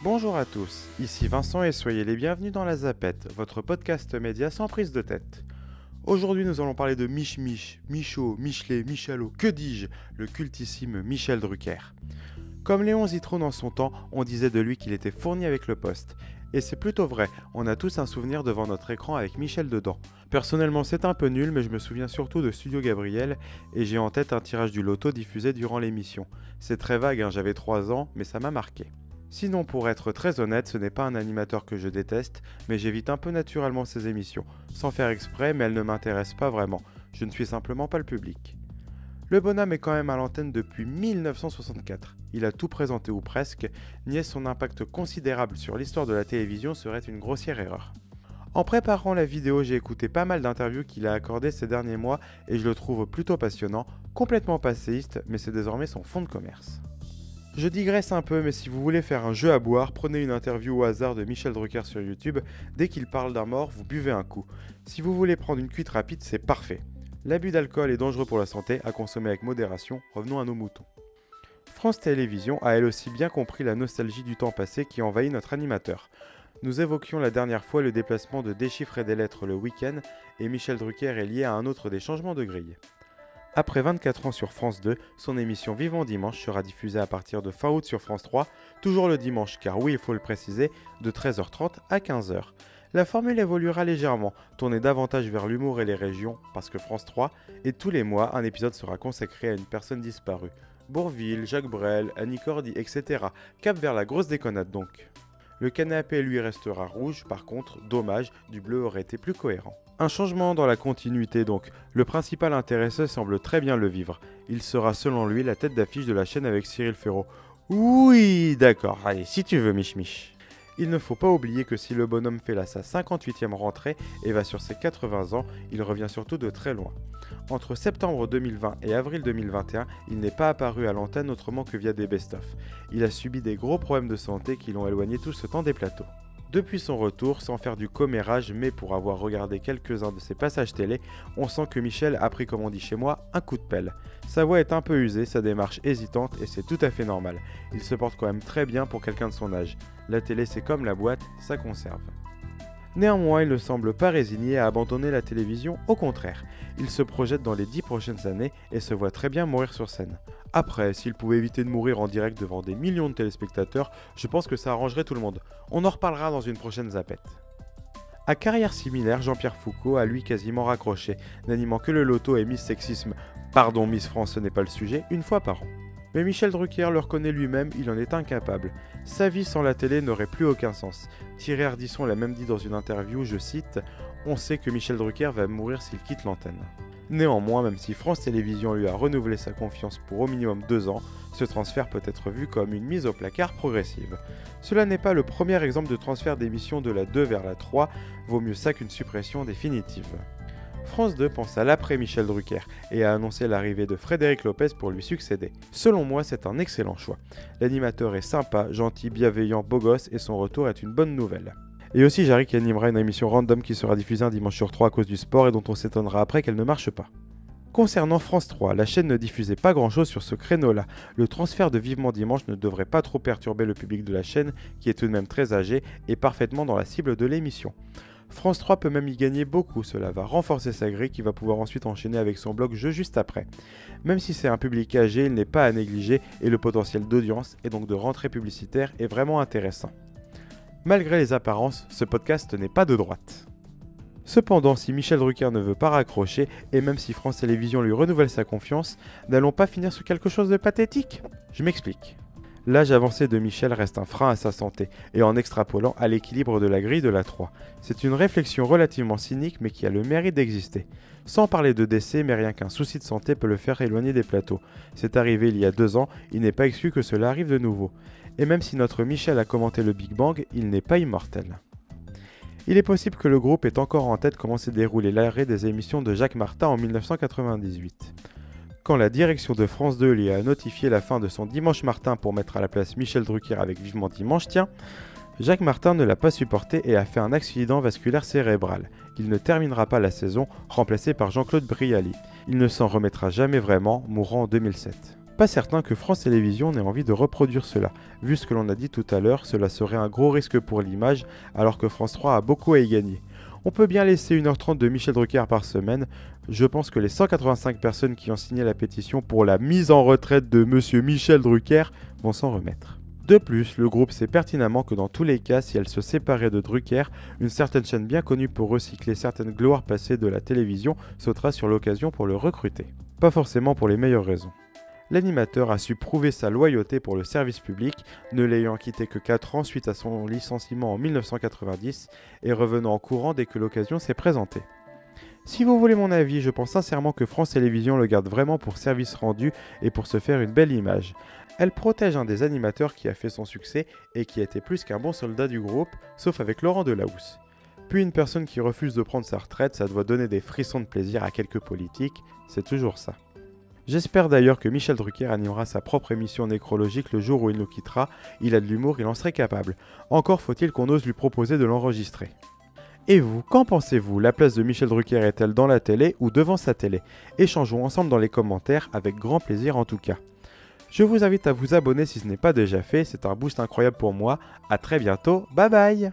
Bonjour à tous, ici Vincent et soyez les bienvenus dans La Zapette, votre podcast média sans prise de tête. Aujourd'hui nous allons parler de Mich Mich, Michaud, Michelet, Michalot, que dis-je, le cultissime Michel Drucker. Comme Léon Zitrone en son temps, on disait de lui qu'il était fourni avec le poste. Et c'est plutôt vrai, on a tous un souvenir devant notre écran avec Michel dedans. Personnellement c'est un peu nul, mais je me souviens surtout de Studio Gabriel, et j'ai en tête un tirage du loto diffusé durant l'émission. C'est très vague, j'avais 3 ans, mais ça m'a marqué. Sinon, pour être très honnête, ce n'est pas un animateur que je déteste, mais j'évite un peu naturellement ces émissions, sans faire exprès, mais elles ne m'intéressent pas vraiment, je ne suis simplement pas le public. Le bonhomme est quand même à l'antenne depuis 1964, il a tout présenté ou presque, nier son impact considérable sur l'histoire de la télévision serait une grossière erreur. En préparant la vidéo, j'ai écouté pas mal d'interviews qu'il a accordées ces derniers mois et je le trouve plutôt passionnant, complètement passéiste, mais c'est désormais son fonds de commerce. Je digresse un peu, mais si vous voulez faire un jeu à boire, prenez une interview au hasard de Michel Drucker sur YouTube. Dès qu'il parle d'un mort, vous buvez un coup. Si vous voulez prendre une cuite rapide, c'est parfait. L'abus d'alcool est dangereux pour la santé, à consommer avec modération. Revenons à nos moutons. France Télévisions a elle aussi bien compris la nostalgie du temps passé qui envahit notre animateur. Nous évoquions la dernière fois le déplacement de Déchiffrer des lettres le week-end, et Michel Drucker est lié à un autre des changements de grille. Après 24 ans sur France 2, son émission Vivement Dimanche sera diffusée à partir de fin août sur France 3, toujours le dimanche car oui il faut le préciser, de 13h30 à 15h. La formule évoluera légèrement, tournée davantage vers l'humour et les régions, parce que France 3, et tous les mois un épisode sera consacré à une personne disparue. Bourvil, Jacques Brel, Annie Cordy, etc. Cap vers la grosse déconnade donc. Le canapé lui restera rouge, par contre, dommage, du bleu aurait été plus cohérent. Un changement dans la continuité donc, le principal intéressé semble très bien le vivre. Il sera selon lui la tête d'affiche de la chaîne avec Cyril Ferraud. Oui, d'accord, allez, si tu veux Mich Mich. Il ne faut pas oublier que si le bonhomme fait là sa 58e rentrée et va sur ses 80 ans, il revient surtout de très loin. Entre septembre 2020 et avril 2021, il n'est pas apparu à l'antenne autrement que via des best-of. Il a subi des gros problèmes de santé qui l'ont éloigné tout ce temps des plateaux. Depuis son retour, sans faire du commérage, mais pour avoir regardé quelques-uns de ses passages télé, on sent que Michel a pris, comme on dit chez moi, un coup de pelle. Sa voix est un peu usée, sa démarche hésitante et c'est tout à fait normal. Il se porte quand même très bien pour quelqu'un de son âge. La télé c'est comme la boîte, ça conserve. Néanmoins, il ne semble pas résigné à abandonner la télévision, au contraire. Il se projette dans les 10 prochaines années et se voit très bien mourir sur scène. Après, s'il pouvait éviter de mourir en direct devant des millions de téléspectateurs, je pense que ça arrangerait tout le monde. On en reparlera dans une prochaine zapette. À carrière similaire, Jean-Pierre Foucault a lui quasiment raccroché, n'animant que le loto et Miss Sexisme, pardon Miss France ce n'est pas le sujet, une fois par an. Mais Michel Drucker le reconnaît lui-même, il en est incapable. Sa vie sans la télé n'aurait plus aucun sens. Thierry Ardisson l'a même dit dans une interview, je cite « On sait que Michel Drucker va mourir s'il quitte l'antenne ». Néanmoins, même si France Télévisions lui a renouvelé sa confiance pour au minimum 2 ans, ce transfert peut être vu comme une mise au placard progressive. Cela n'est pas le premier exemple de transfert d'émission de la 2 vers la 3, vaut mieux ça qu'une suppression définitive. France 2 pense à l'après Michel Drucker et a annoncé l'arrivée de Frédéric Lopez pour lui succéder. Selon moi, c'est un excellent choix. L'animateur est sympa, gentil, bienveillant, beau gosse et son retour est une bonne nouvelle. Et aussi, Jarry qui animera une émission random qui sera diffusée un dimanche sur 3 à cause du sport et dont on s'étonnera après qu'elle ne marche pas. Concernant France 3, la chaîne ne diffusait pas grand chose sur ce créneau-là. Le transfert de Vivement Dimanche ne devrait pas trop perturber le public de la chaîne, qui est tout de même très âgé et parfaitement dans la cible de l'émission. France 3 peut même y gagner beaucoup, cela va renforcer sa grille qui va pouvoir ensuite enchaîner avec son blog jeu juste après. Même si c'est un public âgé, il n'est pas à négliger et le potentiel d'audience et donc de rentrée publicitaire est vraiment intéressant. Malgré les apparences, ce podcast n'est pas de droite. Cependant, si Michel Drucker ne veut pas raccrocher, et même si France Télévisions lui renouvelle sa confiance, n'allons pas finir sur quelque chose de pathétique? Je m'explique. L'âge avancé de Michel reste un frein à sa santé, et en extrapolant à l'équilibre de la grille de la 3. C'est une réflexion relativement cynique mais qui a le mérite d'exister. Sans parler de décès, mais rien qu'un souci de santé peut le faire éloigner des plateaux. C'est arrivé il y a 2 ans, il n'est pas exclu que cela arrive de nouveau. Et même si notre Michel a commenté le Big Bang, il n'est pas immortel. Il est possible que le groupe ait encore en tête comment s'est déroulé l'arrêt des émissions de Jacques Martin en 1998. Quand la direction de France 2 lui a notifié la fin de son Dimanche Martin pour mettre à la place Michel Drucker avec Vivement Dimanche, Jacques Martin ne l'a pas supporté et a fait un accident vasculaire cérébral. Il ne terminera pas la saison, remplacé par Jean-Claude Brialy. Il ne s'en remettra jamais vraiment, mourant en 2007. Pas certain que France Télévisions n'ait envie de reproduire cela. Vu ce que l'on a dit tout à l'heure, cela serait un gros risque pour l'image, alors que France 3 a beaucoup à y gagner. On peut bien laisser 1h30 de Michel Drucker par semaine. Je pense que les 185 personnes qui ont signé la pétition pour la mise en retraite de Monsieur Michel Drucker vont s'en remettre. De plus, le groupe sait pertinemment que dans tous les cas, si elle se séparait de Drucker, une certaine chaîne bien connue pour recycler certaines gloires passées de la télévision sautera sur l'occasion pour le recruter. Pas forcément pour les meilleures raisons. L'animateur a su prouver sa loyauté pour le service public, ne l'ayant quitté que 4 ans suite à son licenciement en 1990 et revenant en courant dès que l'occasion s'est présentée. Si vous voulez mon avis, je pense sincèrement que France Télévisions le garde vraiment pour service rendu et pour se faire une belle image. Elle protège un des animateurs qui a fait son succès et qui était plus qu'un bon soldat du groupe, sauf avec Laurent Delahousse. Puis une personne qui refuse de prendre sa retraite, ça doit donner des frissons de plaisir à quelques politiques, c'est toujours ça. J'espère d'ailleurs que Michel Drucker animera sa propre émission nécrologique le jour où il nous quittera. Il a de l'humour, il en serait capable. Encore faut-il qu'on ose lui proposer de l'enregistrer. Et vous, qu'en pensez-vous? La place de Michel Drucker est-elle dans la télé ou devant sa télé? Échangeons ensemble dans les commentaires, avec grand plaisir en tout cas. Je vous invite à vous abonner si ce n'est pas déjà fait, c'est un boost incroyable pour moi. A très bientôt, bye bye.